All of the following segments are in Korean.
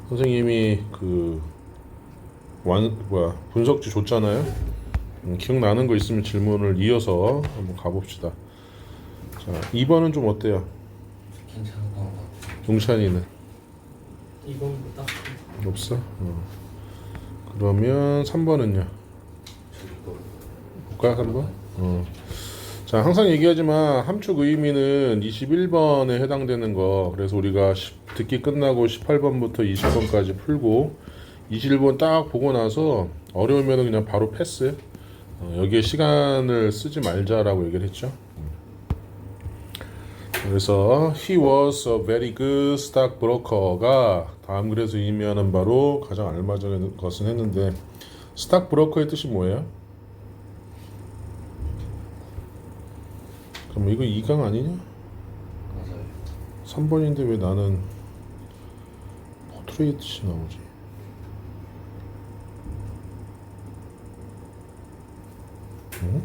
선생님이 분석지 줬잖아요. 기억나는 거 있으면 질문을 이어서 한번 가봅시다. 자, 2번은 좀 어때요? 괜찮은 것 같아요. 용찬이는? 이번보다 없어? 그러면 3번은요? 볼까? 3번? 자, 항상 얘기하지만 함축 의미는 21번에 해당되는 거. 그래서 우리가 듣기 끝나고 18번부터 20번까지 풀고 21번 딱 보고 나서 어려우면 그냥 바로 패스. 여기에 시간을 쓰지 말자라고 얘기를 했죠. 그래서 he was a very good stockbroker가 다음 글에서 의미하는 바로 가장 알맞은 것은 했는데, 스탁브로커의 뜻이 뭐예요? 그럼 이거 2강 아니냐? 맞아요. 3번인데 왜 나는 포트레이 뜻이 나오지? 응?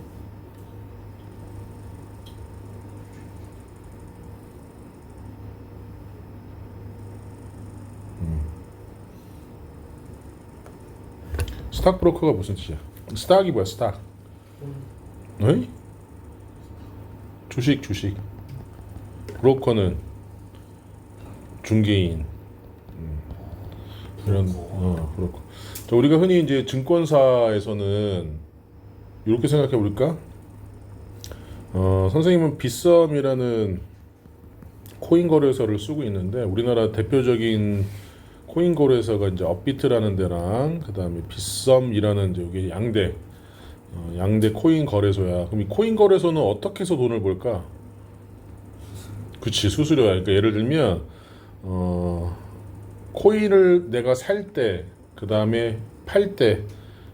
스탁브로커가 무슨 뜻이야? 스탁이 뭐야? 스탁. 어이? 주식. 브로커는 중개인. 이런 브로커. 자, 우리가 흔히 이제 증권사에서는 이렇게 생각해 볼까? 선생님은 빗썸이라는 코인 거래소를 쓰고 있는데, 우리나라 대표적인 코인 거래소가 이제 업비트라는 데랑 그다음에 빗썸이라는 이제 여기 양대 코인 거래소야. 그럼 이 코인 거래소는 어떻게 해서 돈을 벌까? 그치, 수수료야. 그러니까 예를 들면 코인을 내가 살 때, 그 다음에 팔 때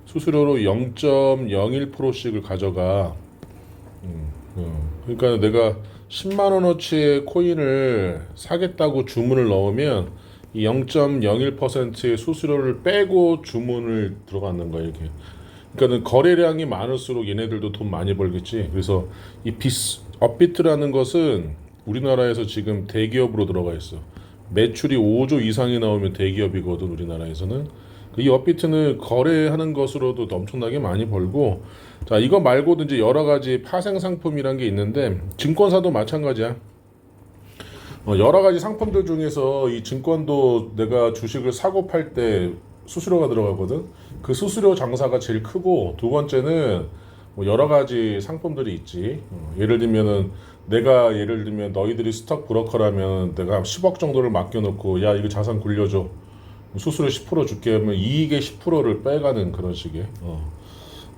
수수료로 0.01%씩을 가져가. 그러니까 내가 10만 원어치의 코인을 사겠다고 주문을 넣으면 이 0.01%의 수수료를 빼고 주문을 들어가는 거야, 이게. 그러니까 거래량이 많을수록 얘네들도 돈 많이 벌겠지. 그래서 이 업비트라는 것은 우리나라에서 지금 대기업으로 들어가 있어. 매출이 5조 이상이 나오면 대기업이거든, 우리나라에서는. 이 업비트는 거래하는 것으로도 엄청나게 많이 벌고, 자, 이거 말고도 이제 여러 가지 파생 상품이란 게 있는데, 증권사도 마찬가지야. 여러 가지 상품들 중에서 이 증권도 내가 주식을 사고 팔 때 수수료가 들어가거든. 그 수수료 장사가 제일 크고, 두 번째는 뭐 여러 가지 상품들이 있지. 예를 들면 너희들이 스톡 브로커라면 내가 10억 정도를 맡겨놓고, 야, 이거 자산 굴려줘, 수수료 10% 줄게 하면 이익의 10%를 빼가는 그런 식의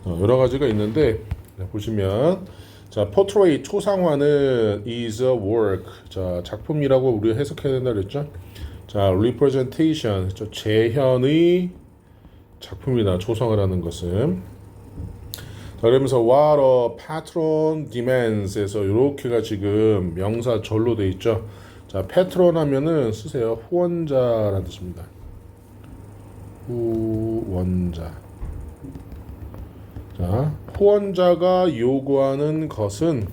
여러 가지가 있는데, 보시면, 자, portrait 초상화는 is a work. 자, 작품이라고 우리가 해석해야 된다 그랬죠. 자, representation, 재현의 작품이다, 초상화라는 것은. 자, 그러면서 what a patron demands에서 이렇게가 지금 명사절로 돼 있죠. 자, patron 하면은 쓰세요. 후원자라는 뜻입니다. 후원자. 자, 후원자가 요구하는 것은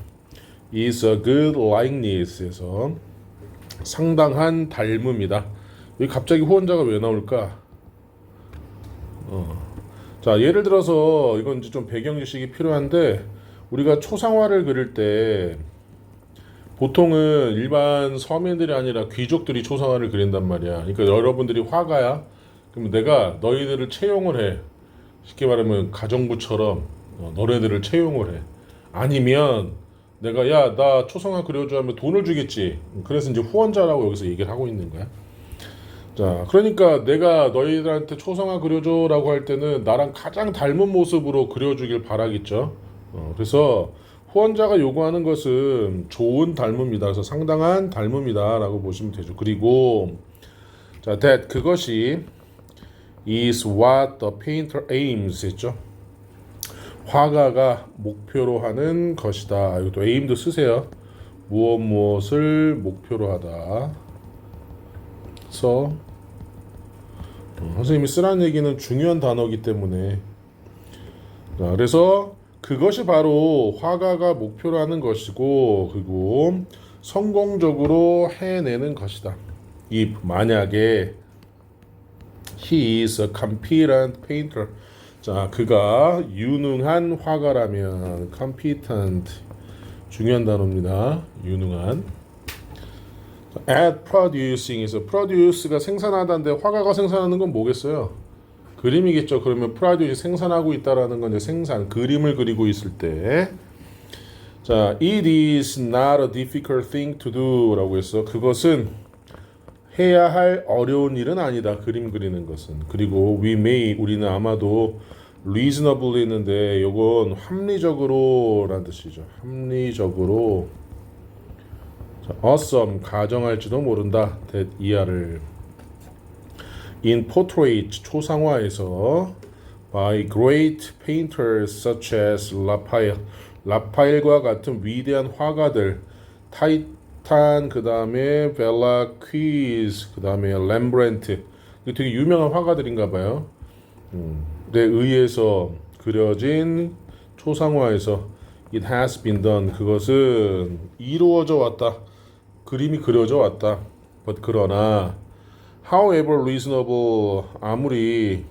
is a good likeness에서 상당한 닮음이다. 여기 갑자기 후원자가 왜 나올까? 자, 예를 들어서 이건 이제 좀 배경 지식이 필요한데, 우리가 초상화를 그릴 때 보통은 일반 서민들이 아니라 귀족들이 초상화를 그린단 말이야. 그러니까 여러분들이 화가야. 그럼 내가 너희들을 채용을 해. 쉽게 말하면 가정부처럼 너네들을 채용을 해. 아니면 내가, 야, 나 초상화 그려줘 하면 돈을 주겠지. 그래서 이제 후원자라고 여기서 얘기를 하고 있는 거야. 자, 그러니까 내가 너희들한테 초상화 그려줘라고 할 때는 나랑 가장 닮은 모습으로 그려주길 바라겠죠. 그래서 후원자가 요구하는 것은 좋은 닮음이다. 그래서 상당한 닮음이다라고 보시면 되죠. 그리고 자, that 그것이 is what the painter aims 했죠. 화가가 목표로 하는 것이다. 이것도 aim도 쓰세요. 무엇을 목표로 하다. 그래서 선생님이 쓰라는 얘기는 중요한 단어이기 때문에, 자, 그래서 그것이 바로 화가가 목표로 하는 것이고, 그리고 성공적으로 해내는 것이다. 만약에 He is a competent painter. 자, 그가 유능한 화가라면 competent 중요한 단어입니다. 유능한. At producing에서 produce가 생산하다인데 화가가 생산하는 건 뭐겠어요? 그림이겠죠. 그러면 produce 생산하고 있다라는 건 이제 생산, 그림을 그리고 있을 때. 자, it is not a difficult thing to do라고 했어. 그것은 해야 할 어려운 일은 아니다. 그림 그리는 것은. 그리고 we may 우리는 아마도 reasonably 했는데 요건 합리적으로라는 뜻이죠. 합리적으로. 자, awesome 가정할지도 모른다. that 이하를 in portrait 초상화에서 by great painters such as Raphael 라파엘과 같은 위대한 화가들 타이탄 그 다음에 벨라퀴즈 그 다음에 렘브란트 되게 유명한 화가들인가 봐요. 에 의해서 그려진 초상화에서 it has been done 그것은 이루어져 왔다. 그림이 그려져 왔다. but 그러나 however reasonable 아무리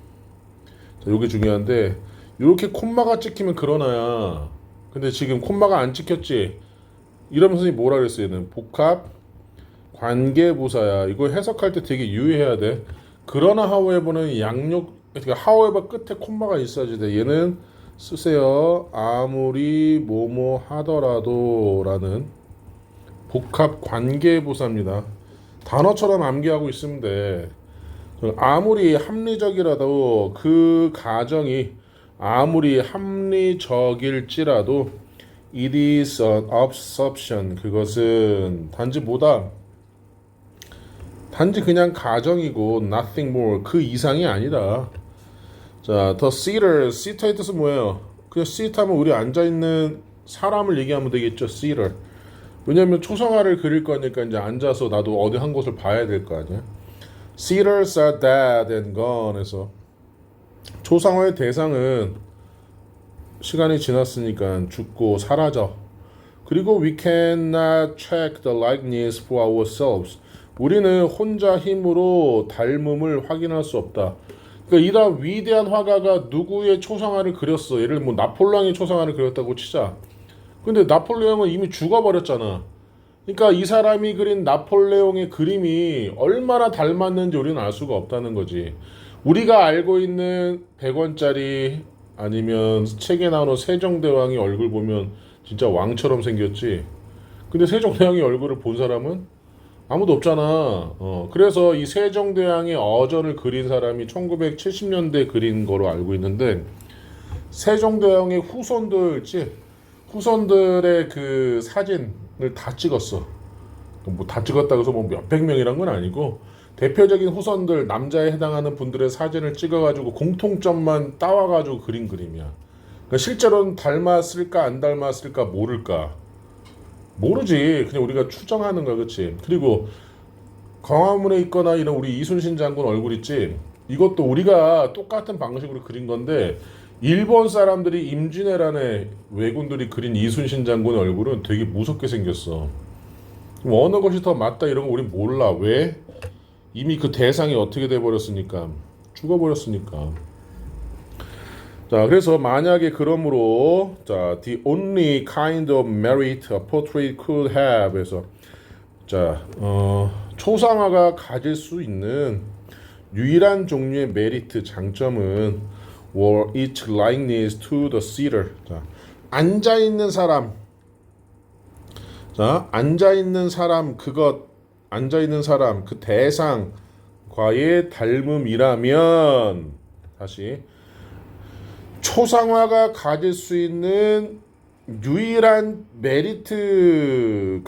자, 요게 중요한데 이렇게 콤마가 찍히면 그러나야. 근데 지금 콤마가 안 찍혔지. 이러면서 선생님이 뭐라 그랬어요? 얘는 복합 관계부사야. 이거 해석할 때 되게 유의해야 돼. 그러나 however는 양력 그러니까 however 끝에 콤마가 있어야지 돼. 얘는 쓰세요. 아무리 뭐뭐 하더라도 라는 복합 관계부사입니다. 단어처럼 암기하고 있으면 돼. 아무리 합리적이라도 그 가정이 아무리 합리적일지라도 it is an assumption 그것은 단지 뭐다? 단지 그냥 가정이고 nothing more 그 이상이 아니다. 자, the seater seater의 뜻은 뭐예요? 그냥 sit 하면 우리 앉아있는 사람을 얘기하면 되겠죠. seater. 왜냐면 초상화를 그릴 거니까 이제 앉아서 나도 어디 한 곳을 봐야 될 거 아니야. Seaters are dead and gone 해서 초상화의 대상은 시간이 지났으니까 죽고 사라져. 그리고 we cannot check the likeness for ourselves. 우리는 혼자 힘으로 닮음을 확인할 수 없다. 그러니까 이런 위대한 화가가 누구의 초상화를 그렸어. 예를 들면 뭐 나폴레옹의 초상화를 그렸다고 치자. 근데 나폴레옹은 이미 죽어버렸잖아. 그러니까 이 사람이 그린 나폴레옹의 그림이 얼마나 닮았는지 우리는 알 수가 없다는 거지. 우리가 알고 있는 100원짜리 아니면 책에 나오는 세종대왕의 얼굴 보면 진짜 왕처럼 생겼지. 근데 세종대왕의 얼굴을 본 사람은 아무도 없잖아. 그래서 이 세종대왕의 어전을 그린 사람이 1970년대 그린 거로 알고 있는데 세종대왕의 후손들의 그 사진을 다 찍었어. 뭐 다 찍었다고 해서 뭐 몇백 명이란 건 아니고 대표적인 후손들 남자에 해당하는 분들의 사진을 찍어가지고 공통점만 따와가지고 그린 그림이야. 그러니까 실제로는 닮았을까 안 닮았을까 모르지. 그냥 우리가 추정하는 거야, 그렇지? 그리고 광화문에 있거나 이런 우리 이순신 장군 얼굴 있지. 이것도 우리가 똑같은 방식으로 그린 건데 일본 사람들이 임진왜란에 왜군들이 그린 이순신 장군 얼굴은 되게 무섭게 생겼어. 어느 것이 더 맞다 이런 거 우리 몰라. 왜? 이미 그 대상이 어떻게 돼버렸으니까. 죽어버렸으니까. 자, 그래서 만약에 그러므로 자, the only kind of merit a portrait could have 해서 자, 초상화가 가질 수 있는 유일한 종류의 메리트 장점은 were its likeness to the seater. 자, 앉아 있는 사람. 자, 앉아 있는 사람 그 대상과의 닮음이라면 다시 초상화가 가질 수 있는 유일한 메리트가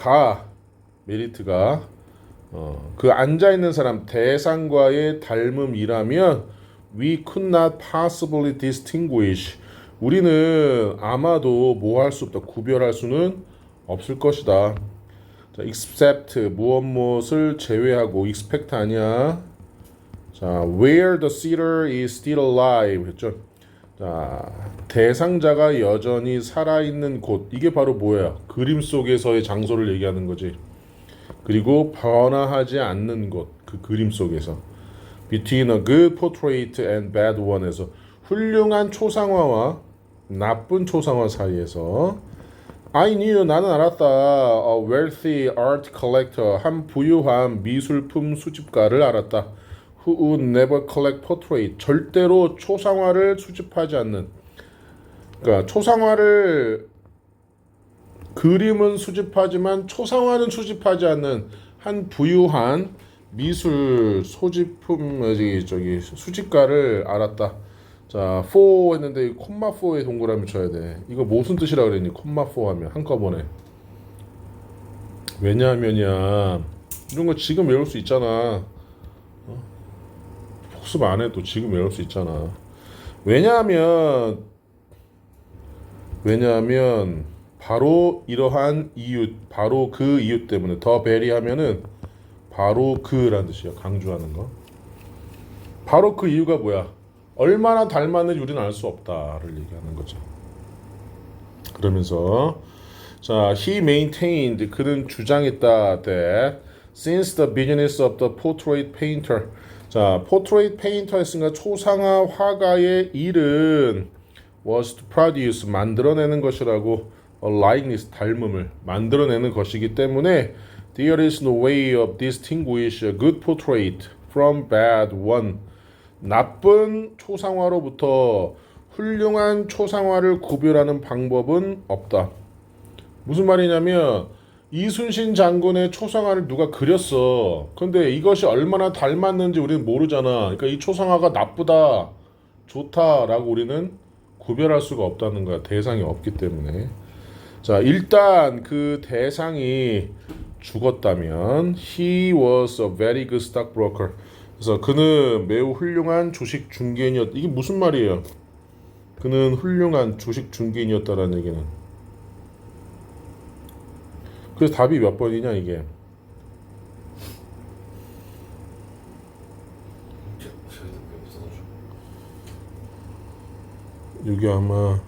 그 앉아 있는 사람 대상과의 닮음이라면 we could not possibly distinguish 우리는 아마도 뭐 할 수 없다 구별할 수는 없을 것이다. 자, except 무엇을 제외하고 expect 아니야. 자, where the seater is still alive 했죠. 자, 대상자가 여전히 살아있는 곳 이게 바로 뭐야? 그림 속에서의 장소를 얘기하는 거지. 그리고 변화하지 않는 곳 그 그림 속에서 Between a good portrait and bad one에서 훌륭한 초상화와 나쁜 초상화 사이에서 I knew 나는 알았다. A wealthy art collector 한 부유한 미술품 수집가를 알았다. Who would never collect portrait 절대로 초상화를 수집하지 않는 그러니까 초상화를 그림은 수집하지만 초상화는 수집하지 않는 한 부유한 미술 소지품 저기 수집가를 알았다. 자, 4 했는데 콤마 4에 동그라미 쳐야 돼. 이거 무슨 뜻이라 그랬니? 콤마 4 하면 한꺼번에. 왜냐하면이야 이런 거 지금 외울 수 있잖아. 복습 안 해도 지금 외울 수 있잖아. 왜냐하면 바로 이러한 이유, 바로 그 이유 때문에 더 베리하면은 바로 그라는 뜻이야. 강조하는 거. 바로 그 이유가 뭐야? 얼마나 닮았는지 우리는 알 수 없다를 얘기하는 거죠. 그러면서 자, he maintained 그는 주장했다 that since the business of the portrait painter 자, portrait painter 했으니까 초상화 화가의 일은 was to produce 만들어내는 것이라고 a likeness 닮음을 만들어내는 것이기 때문에 there is no way of distinguish a good portrait from bad one 나쁜 초상화로부터 훌륭한 초상화를 구별하는 방법은 없다. 무슨 말이냐면 이순신 장군의 초상화를 누가 그렸어. 근데 이것이 얼마나 닮았는지 우리는 모르잖아. 그러니까 이 초상화가 나쁘다, 좋다라고 우리는 구별할 수가 없다는 거야. 대상이 없기 때문에. 자, 일단 그 대상이 죽었다면 he was a very good stockbroker. 그래서 그는 매우 훌륭한 주식 중개인이었. 이게 무슨 말이에요? 그는 훌륭한 주식 중개인이었다라는 얘기는. 그래서 답이 몇 번이냐 이게? 여기 아마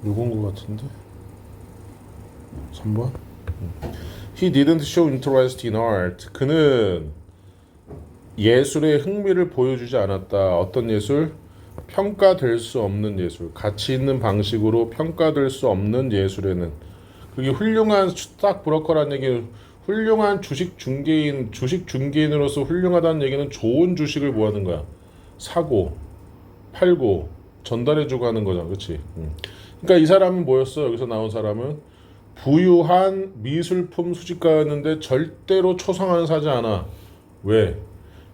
요건 것 같은데 3번 He didn't show interest in art 그는 예술에 흥미를 보여주지 않았다. 어떤 예술? 평가될 수 없는 예술 가치 있는 방식으로 평가될 수 없는 예술에는 그게 훌륭한 스탁 브로커라는 얘기는 훌륭한 주식 중개인으로서 훌륭하다는 얘기는 좋은 주식을 뭐 하는 거야? 사고 팔고 전달해주고 하는 거잖아. 그렇지? 그러니까 이 사람은 뭐였어? 여기서 나온 사람은 부유한 미술품 수집가였는데 절대로 초상화는 사지 않아. 왜?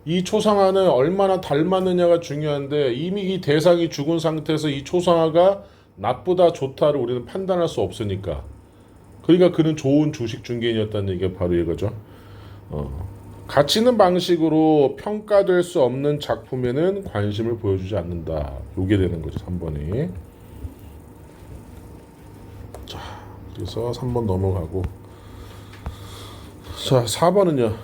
이 초상화는 얼마나 닮았느냐가 중요한데 이미 이 대상이 죽은 상태에서 이 초상화가 나쁘다 좋다를 우리는 판단할 수 없으니까. 그러니까 그는 좋은 주식 중개인이었다는 얘기가 바로 이거죠. 가치 있는 방식으로 평가될 수 없는 작품에는 관심을 보여주지 않는다. 요게 되는 거죠. 3번이. 자, 그래서 3번 넘어가고. 자, 4번은요.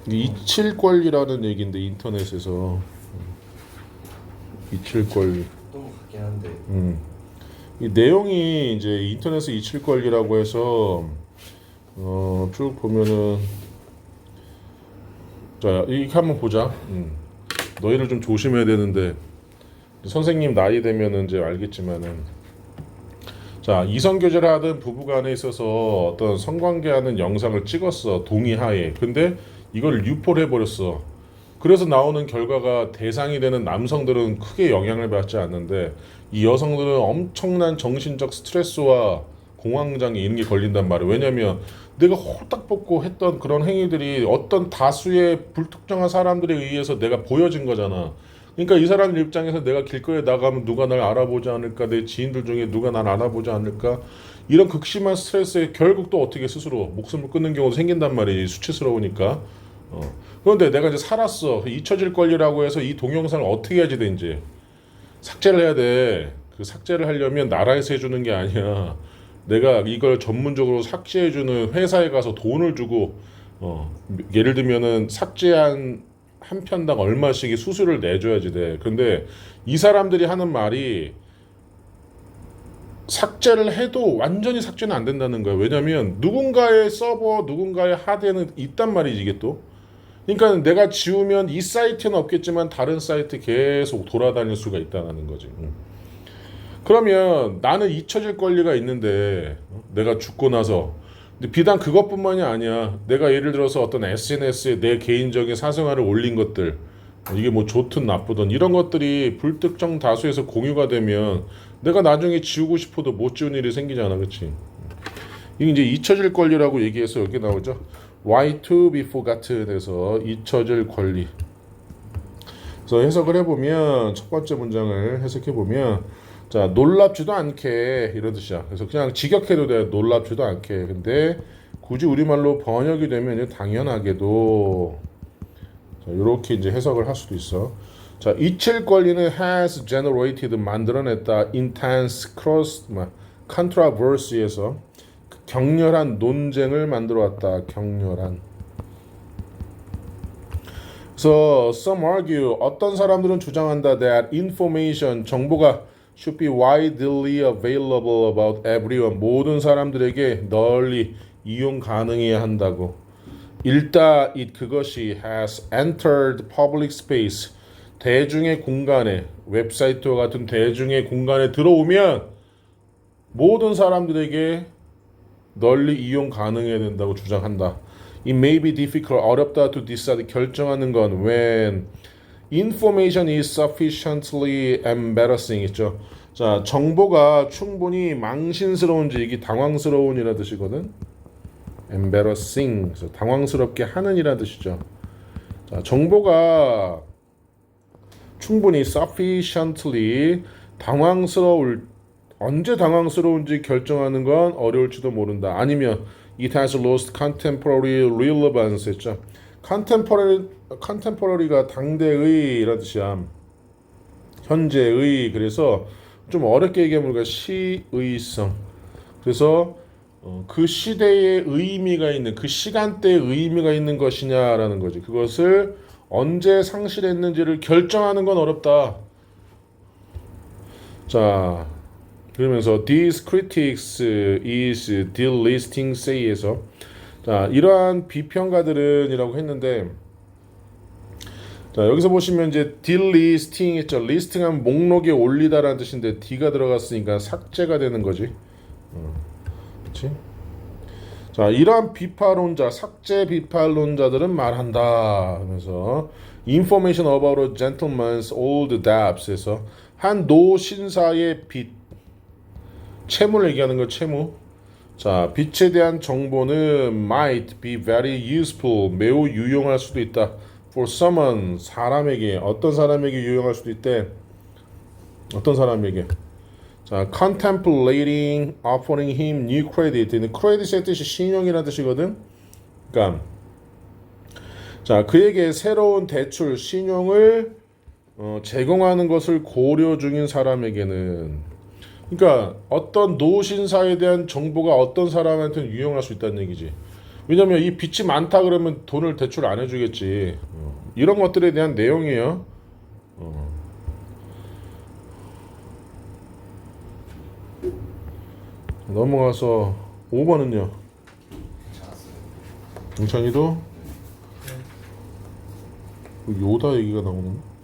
이칠권이라는 얘기인데 인터넷에서 이칠권. 또 같긴 한데. 이 내용이 이제 인터넷에 이칠권이라고 해서 쭉 보면은 자 이렇게 한번 보자. 너희를 좀 조심해야 되는데 선생님 나이 되면은 이제 알겠지만은 자 이성교제를 하던 부부간에 있어서 어떤 성관계하는 영상을 찍었어 동의하에. 근데 이걸 유포를 해버렸어. 그래서 나오는 결과가 대상이 되는 남성들은 크게 영향을 받지 않는데 이 여성들은 엄청난 정신적 스트레스와 공황장애 이런 게 걸린단 말이에요. 왜냐면 내가 홀딱 벗고 했던 그런 행위들이 어떤 다수의 불특정한 사람들에 의해서 내가 보여진 거잖아. 그러니까 이 사람들 입장에서 내가 길거리에 나가면 누가 날 알아보지 않을까, 내 지인들 중에 누가 날 알아보지 않을까, 이런 극심한 스트레스에 결국 또 어떻게 스스로 목숨을 끊는 경우도 생긴단 말이지. 수치스러우니까. 그런데 내가 이제 살았어. 잊혀질 권리라고 해서 이 동영상을 어떻게 해야지 되는지 삭제를 해야 돼. 그 삭제를 하려면 나라에서 해주는 게 아니야. 내가 이걸 전문적으로 삭제해주는 회사에 가서 돈을 주고 예를 들면은 삭제한 한 편당 얼마씩의 수수료를 내줘야지 돼. 근데 이 사람들이 하는 말이 삭제를 해도 완전히 삭제는 안 된다는 거야. 왜냐면 누군가의 서버, 누군가의 하드에는 있단 말이지 이게 또. 그러니까 내가 지우면 이 사이트는 없겠지만 다른 사이트 계속 돌아다닐 수가 있다는 거지. 그러면 나는 잊혀질 권리가 있는데 내가 죽고 나서 근데 비단 그것뿐만이 아니야. 내가 예를 들어서 어떤 SNS에 내 개인적인 사생활을 올린 것들 이게 뭐 좋든 나쁘든 이런 것들이 불특정 다수에서 공유가 되면 내가 나중에 지우고 싶어도 못 지운 일이 생기잖아. 그렇지? 이게 이제 잊혀질 권리라고 얘기해서 여기 나오죠. Why to be forgotten에서 잊혀질 권리. 그래서 해석을 해보면 첫 번째 문장을 해석해보면 자 놀랍지도 않게 이런 뜻이야. 그래서 그냥 직역해도 돼. 놀랍지도 않게. 근데 굳이 우리말로 번역이 되면 이제 당연하게도 자, 이렇게 이제 해석을 할 수도 있어. 자 잊힐 권리는 has generated 만들어냈다 intense cross controversy에서 격렬한 논쟁을 만들어왔다. 격렬한. 그래서 some argue 어떤 사람들은 주장한다 that information 정보가 should be widely available about everyone 모든 사람들에게 널리 이용 가능해야 한다고. 일단 그것이 has entered public space 대중의 공간에 웹사이트와 같은 대중의 공간에 들어오면 모든 사람들에게 널리 이용 가능해야 된다고 주장한다. It may be difficult 어렵다 to decide 결정하는 건 when information is sufficiently embarrassing 있죠. 자 정보가 충분히 망신스러운지 이게 당황스러운이라 뜻이거든. embarrassing 그래서 당황스럽게 하는이라 뜻이죠. 자 정보가 충분히 sufficiently 언제 당황스러운지 결정하는 건 어려울지도 모른다. 아니면 it has lost contemporary relevance 했죠. contemporary가 당대의 이런 뜻이야. 현재의. 그래서 좀 어렵게 얘기하면 우리가 시의성. 그래서 그 시대의 의미가 있는 그 시간대의 의미가 있는 것이냐라는 거지. 그것을 언제 상실했는지를 결정하는 건 어렵다. 자 그러면서 these critics is delisting say에서 자 이러한 비평가들은이라고 했는데 자 여기서 보시면 이제 delisting 했죠. 리스팅하면 목록에 올리다라는 뜻인데 D가 들어갔으니까 삭제가 되는 거지. 그렇지? 자 이러한 비판론자 삭제 비판론자들은 말한다. 그래서 information about a gentleman's old debts에서 한 노신사의 빚 채무를 얘기하는 거 채무. 자 빚에 대한 정보는 might be very useful 매우 유용할 수도 있다. for someone 사람에게 어떤 사람에게 유용할 수도 있대. 어떤 사람에게. 자 contemplating offering him new credit. credit의 뜻이 신용이라는 뜻이거든. 그러니까 자 그에게 새로운 대출 신용을 제공하는 것을 고려 중인 사람에게는 그러니까 어떤 노신사에 대한 정보가 어떤 사람한테는 유용할 수 있다는 얘기지. 왜냐면 이 빚이 많다 그러면 돈을 대출 안 해주겠지. 이런 것들에 대한 내용이에요. 넘어가서 5번은요. 영찬이도 요다 얘기가 나오는.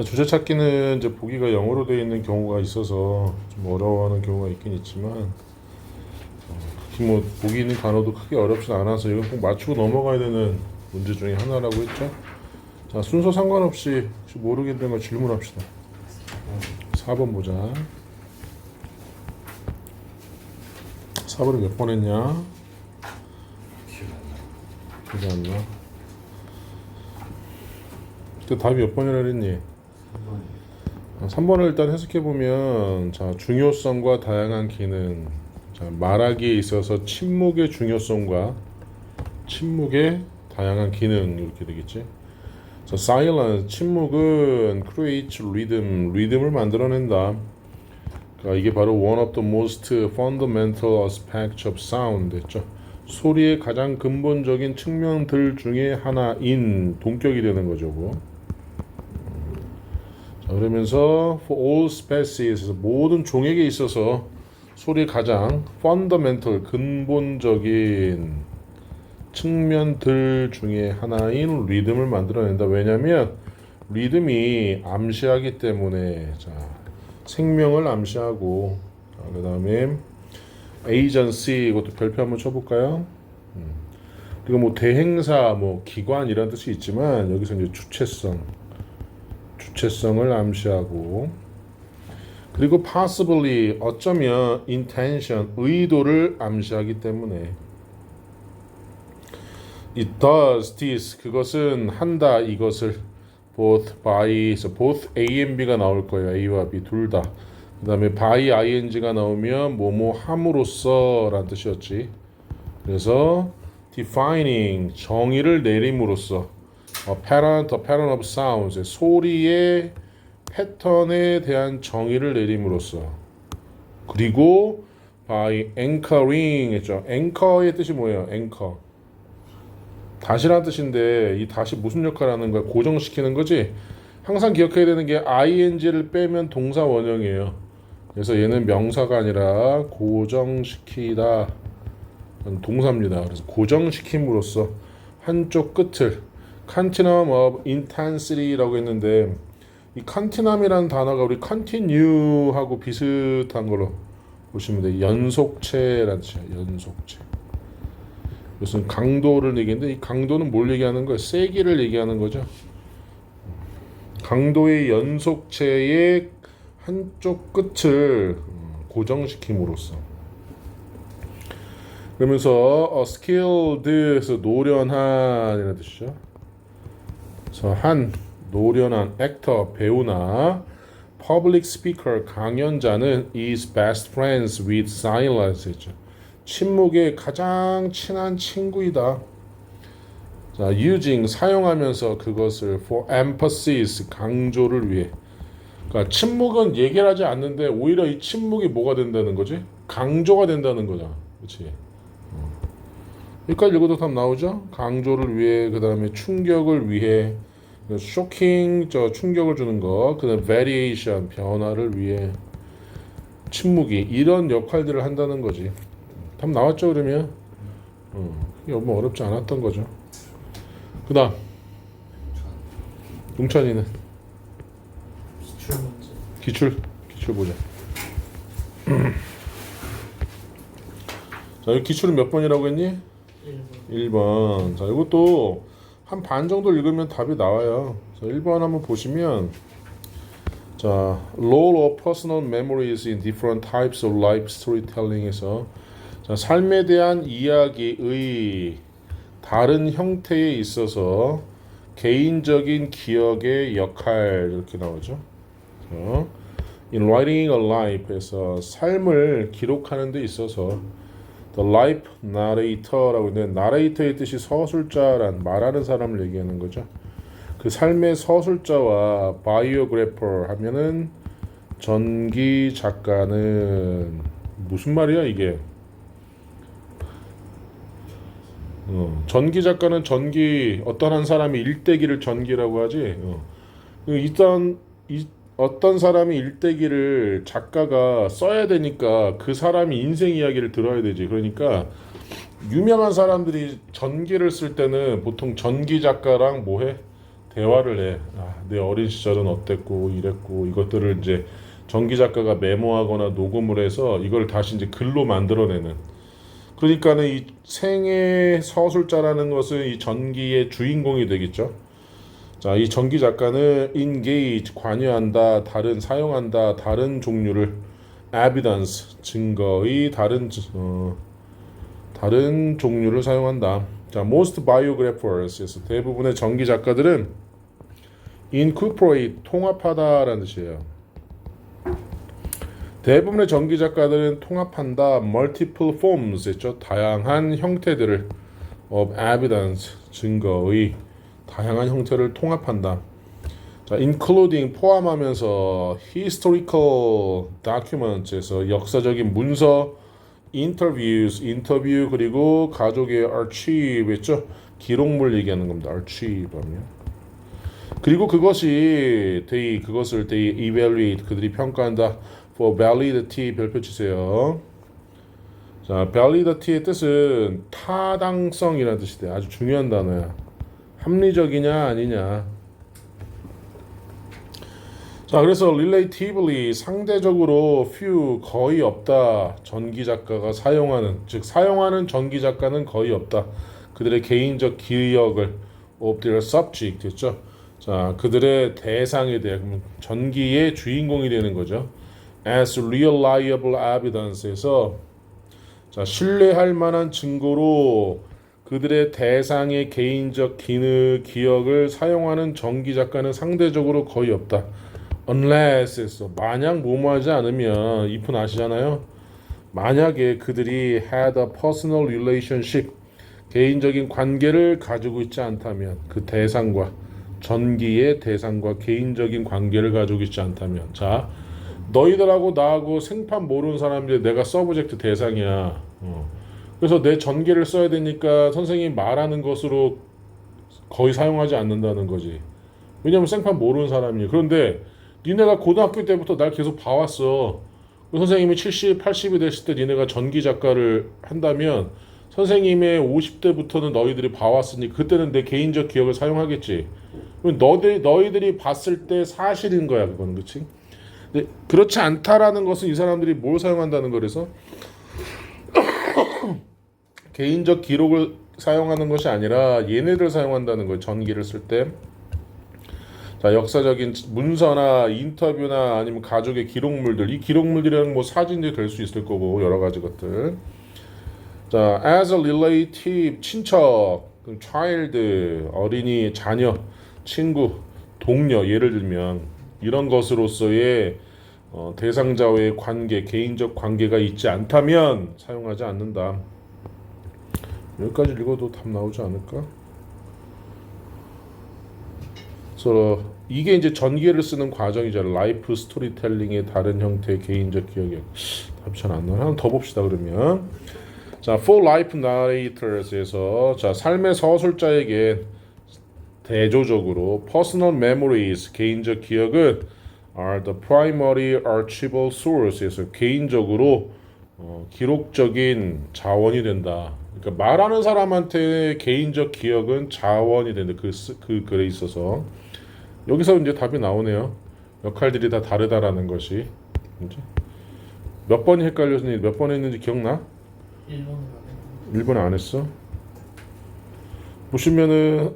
주제 찾기는 이제 보기가 영어로 되어 있는 경우가 있어서 좀 어려워하는 경우가 있긴 있지만 특히 뭐 보기 있는 단어도 크게 어렵진 않아서 이거 꼭 맞추고 넘어가야 되는 문제 중에 하나라고 했죠. 자 순서 상관없이 혹시 모르겠는 거 질문합시다. 4번 보자. 4번을 몇 번 했냐? 기억이 안 나. 그때 답이 몇 번이라 그랬니? 3번을 일단 해석해보면 자 중요성과 다양한 기능. 자, 말하기에 있어서 침묵의 중요성과 침묵의 다양한 기능 이렇게 되겠지. 자, silence 침묵은 creates rhythm 리듬을 만들어낸다. 그러니까 이게 바로 one of the most fundamental aspects of sound 됐죠. 소리의 가장 근본적인 측면들 중에 하나인 동격이 되는 거죠. 그거. 자, 그러면서 for all species 모든 종에게 있어서 소리의 가장 fundamental 근본적인 측면들 중에 하나인 리듬을 만들어낸다. 왜냐하면 리듬이 암시하기 때문에 자, 생명을 암시하고 그 다음에 agency 이것도 별표 한번 쳐볼까요? 그리고 뭐 대행사 뭐 기관 이런 뜻이 있지만 여기서 이제 주체성을 암시하고 그리고 possibly 어쩌면 intention 의도를 암시하기 때문에 it does this 그것은 한다 이것을 both by both A and B가 나올 거예요. A와 B 둘 다. 그 다음에 by ing가 나오면 뭐뭐 함으로써 라는 뜻이었지. 그래서 defining 정의를 내림으로써 the pattern of sounds 소리의 패턴에 대한 정의를 내림으로써 그리고 by anchoring 했죠. anchor의 뜻이 뭐예요? anchor 다시라는 뜻인데 이 다시 무슨 역할을 하는 거야? 고정시키는 거지. 항상 기억해야 되는 게 ing를 빼면 동사 원형이에요. 그래서 얘는 명사가 아니라 고정시키다 동사입니다. 그래서 고정시킴으로써 한쪽 끝을 continuum of intensity라고 했는데 이 continuum이라는 단어가 우리 continue하고 비슷한 걸로 보시면 돼요. 연속체라는 뜻이에요. 연속체. 무슨 강도를 얘기했는데 이 강도는 뭘 얘기하는 거예요? 세기를 얘기하는 거죠. 강도의 연속체의 한쪽 끝을 고정시킴으로써 그러면서 skilled에서 노련한 이라는 뜻이죠. 그래서 노련한 actor 배우나 public speaker 강연자는 is best friends with silence 했죠. 침묵의 가장 친한 친구이다. 자, using 사용하면서 그것을 for emphasis 강조를 위해. 그러니까 침묵은 얘기를 하지 않는데 오히려 이 침묵이 뭐가 된다는 거지? 강조가 된다는 거잖아. 그렇지? 여기까지 읽어도 답 나오죠? 강조를 위해, 그 다음에 충격을 위해, 쇼킹 충격을 주는 거, 그 다음에 variation 변화를 위해 침묵이 이런 역할들을 한다는 거지. 답 나왔죠 그러면? 이게 뭐 어렵지 않았던 거죠. 그 다음 용찬이는 기출 문제. 기출 보자. 자, 여기 기출은 몇 번이라고 했니? 1번. 1번. 자, 이것도 한 반 정도 읽으면 답이 나와요. 자, 1번 한번 보시면 자, role of personal memories in different types of life storytelling에서 자, 삶에 대한 이야기의 다른 형태에 있어서 개인적인 기억의 역할 이렇게 나오죠. 자, in writing a life에서 삶을 기록하는 데 있어서 the life narrator라고 있는데 narrator의 뜻이 서술자란 말하는 사람을 얘기하는 거죠. 그 삶의 서술자와 biographer 하면은 전기 작가는 무슨 말이야 이게? 전기 작가는 어떤 한 사람이 일대기를 전기라고 하지. 일단 어떤 사람이 일대기를 작가가 써야 되니까 그 사람이 인생 이야기를 들어야 되지. 그러니까 유명한 사람들이 전기를 쓸 때는 보통 전기 작가랑 뭐해? 대화를 해. 내 어린 시절은 어땠고 이랬고 이것들을 이제 전기 작가가 메모하거나 녹음을 해서 이걸 다시 이제 글로 만들어내는. 그러니까는 이 생애 서술자라는 것은 이 전기의 주인공이 되겠죠. 자, 이 전기 작가는 engage 관여한다, 사용한다, 다른 종류를 evidence 증거의 다른 종류를 사용한다. 자, most biographers 대부분의 전기 작가들은 incorporate 통합하다라는 뜻이에요. 대부분의 전기 작가들은 통합한다. multiple forms 했죠. 다양한 형태들을 of evidence 증거의 다양한 형태를 통합한다. 자, including 포함하면서 historical documents에서 역사적인 문서, interviews 인터뷰 그리고 가족의 archive 했죠. 기록물 얘기하는 겁니다. archive 하면. 그리고 그것을 they evaluate 그들이 평가한다. for validity 별표 치세요. 자, validity의 뜻은 타당성이라는 뜻이 돼. 아주 중요한 단어야. 합리적이냐 아니냐. 자, 그래서 relatively 상대적으로 few 거의 없다. 전기 작가가 사용하는 즉 사용하는 전기 작가는 거의 없다. 그들의 개인적 기억을 of their subject 했죠. 자, 그들의 대상에 대해 전기의 주인공이 되는 거죠. as reliable evidence에서 자, 신뢰할 만한 증거로 그들의 대상의 개인적 기억을 사용하는 전기 작가는 상대적으로 거의 없다. unless 했어. 만약 뭐뭐하지 않으면 if는 아시잖아요. 만약에 그들이 had a personal relationship 개인적인 관계를 가지고 있지 않다면 그 대상과 전기의 대상과 개인적인 관계를 가지고 있지 않다면 자 너희들하고 나하고 생판 모르는 사람인데 내가 서브젝트 대상이야. 그래서 내 전기를 써야 되니까 선생님이 말하는 것으로 거의 사용하지 않는다는 거지. 왜냐면 생판 모르는 사람이야. 그런데 니네가 고등학교 때부터 날 계속 봐왔어. 선생님이 70, 80이 됐을 때 니네가 전기 작가를 한다면 선생님의 50대부터는 너희들이 봐왔으니 그때는 내 개인적 기억을 사용하겠지. 너희들이 봤을 때 사실인 거야. 그건 그치? 근데 그렇지 않다라는 것은 이 사람들이 뭘 사용한다는 거라서 개인적 기록을 사용하는 것이 아니라 얘네들 사용한다는 거예요. 전기를 쓸 때. 자, 역사적인 문서나 인터뷰나 아니면 가족의 기록물들. 이 기록물들이랑 뭐 사진도 될 수 있을 거고 여러 가지 것들. 자, as a relative 친척, child 어린이, 자녀, 친구, 동료 예를 들면 이런 것으로서의 대상자와의 관계, 개인적 관계가 있지 않다면 사용하지 않는다. 여기까지 읽어도 답 나오지 않을까? 그래서 이게 이제 전기를 쓰는 과정이잖아. 라이프 스토리텔링의 다른 형태의 개인적 기억이 답이 잘 안 나와. 한번 더 봅시다 그러면. 자, for life narrators에서 자 삶의 서술자에게 대조적으로 personal memories 개인적 기억은 are the primary archival source에서 개인적으로 기록적인 자원이 된다. 그러니까 말하는 사람한테 개인적 기억은 자원이 된다. 그 글에 있어서 여기서 이제 답이 나오네요. 역할들이 다 다르다라는 것이 이제 몇 번이 헷갈렸니? 몇 번 했는지 기억나? 1번 안 했어? 보시면은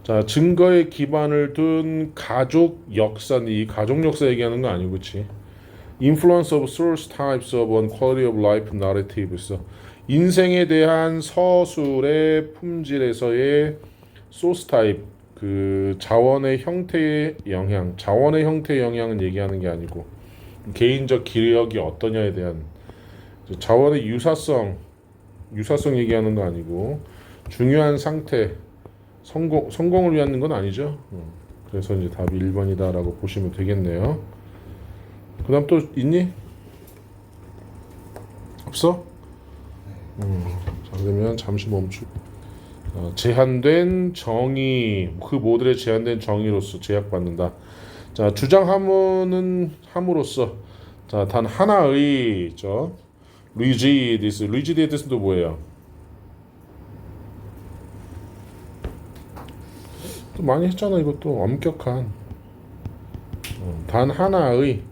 자 증거에 기반을 둔 가족 역사 이 가족 역사 얘기하는 거 아니고 그치? Influence of source types of on quality of life narrative 있어. 인생에 대한 서술의 품질에서의 source type 그 자원의 형태의 영향은 얘기하는 게 아니고 개인적 기억이 어떠냐에 대한 자원의 유사성 얘기하는 거 아니고 중요한 상태 성공을 위한 건 아니죠. 그래서 이제 답이 1번이다라고 보시면 되겠네요. 그 다음 또 있니? 없어? 자 그러면 잠시 멈추고 제한된 정의 그 모델의 제한된 정의로서 제약받는다. 자 주장함은 함으로써 자 단 하나의 리지드의 뜻은 또 뭐예요? 또 많이 했잖아 이것도 엄격한 단 하나의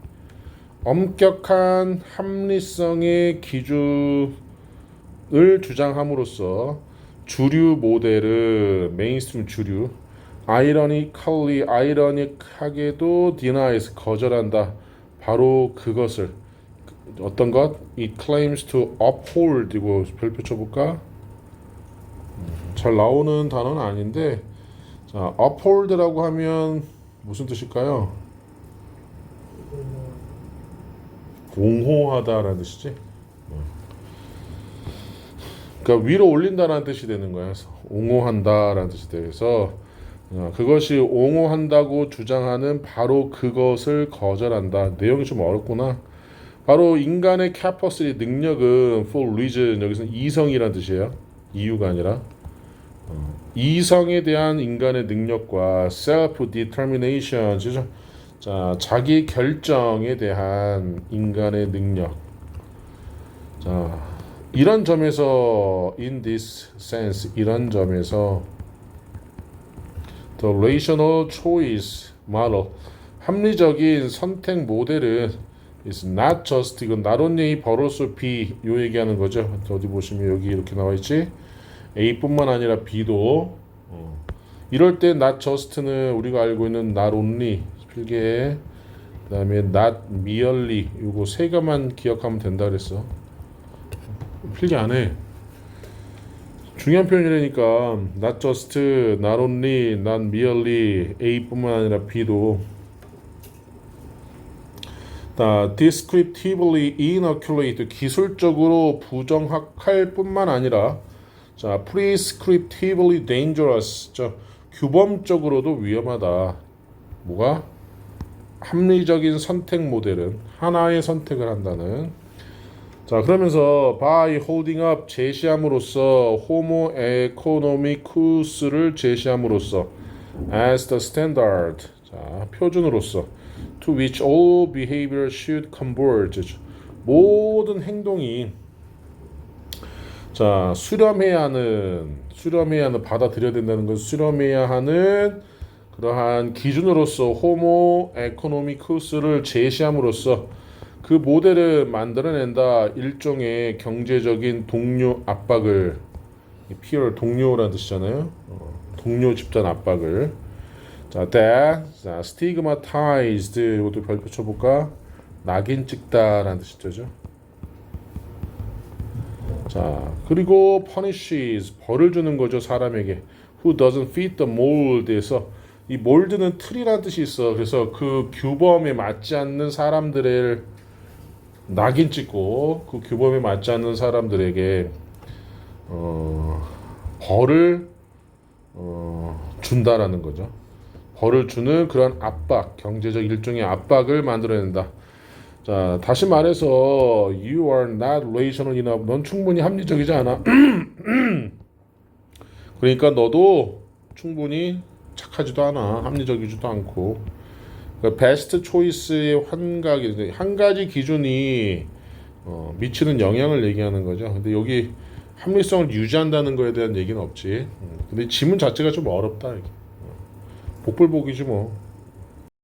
엄격한 합리성의 기준을 주장함으로써 주류 모델은 메인스트림 주류 아이러닉하게도 denies 거절한다. 바로 그것을 어떤 것? It claims to uphold 이거 별표 쳐볼까? 잘 나오는 단어는 아닌데 자 uphold라고 하면 무슨 뜻일까요? 옹호하다라는 뜻이지. 그러니까 위로 올린다라는 뜻이 되는 거야. 그래서 옹호한다라는 뜻이 돼서 그것이 옹호한다고 주장하는 바로 그것을 거절한다. 내용이 좀 어렵구나. 바로 인간의 capacity 능력은 for reason 여기서는 이성이라는 뜻이에요. 이유가 아니라 이성에 대한 인간의 능력과 self determination 자 자기 결정에 대한 인간의 능력. 자 이런 점에서 in this sense 이런 점에서 the rational choice model 합리적인 선택 모델은 is not just 이건 not only but also B 요 얘기하는 거죠. 어디 보시면 여기 이렇게 나와 있지. A뿐만 아니라 B도 이럴 때 not just는 우리가 알고 있는 not only 필기에 그다음에 not merely 요거 세 개만 기억하면 된다 그랬어. 필기 안 해. 중요한 표현이라니까 not just, not only, not merely A뿐만 아니라 B도 descriptively inaccurate 기술적으로 부정확할 뿐만 아니라 자 prescriptively dangerous 규범적으로도 위험하다. 뭐가? 합리적인 선택 모델은 하나의 선택을 한다는 자 그러면서 by holding up 제시함으로써 homo economicus를 제시함으로써 as the standard 자 표준으로서 to which all behavior should converge 모든 행동이 자 수렴해야 하는 받아들여야 된다는 건 수렴해야 하는 그러한 기준으로서 호모 에코노미쿠스를 제시함으로써 그 모델을 만들어낸다. 일종의 경제적인 동료 압박을 peer 동료라는 뜻이잖아요. 동료 집단 압박을 자, 자 stigmatized 이것도 별 붙여볼까? 낙인 찍다라는 뜻이죠. 자 그리고 punishes 벌을 주는 거죠 사람에게 who doesn't fit the mold에서 이 몰드는 틀이라는 뜻이 있어. 그래서 그 규범에 맞지 않는 사람들을 낙인 찍고 그 규범에 맞지 않는 사람들에게 벌을 준다라는 거죠. 벌을 주는 그런 압박, 경제적 일종의 압박을 만들어낸다. 자, 다시 말해서 you are not rational enough. 넌 충분히 합리적이지 않아. 그러니까 너도 충분히 착하지도 않아. 합리적이지도 않고. 그러니까 베스트 초이스의 환각이 한 가지 기준이 미치는 영향을 얘기하는 거죠. 근데 여기 합리성을 유지한다는 거에 대한 얘기는 없지. 근데 지문 자체가 좀 어렵다. 이게. 복불복이지 뭐.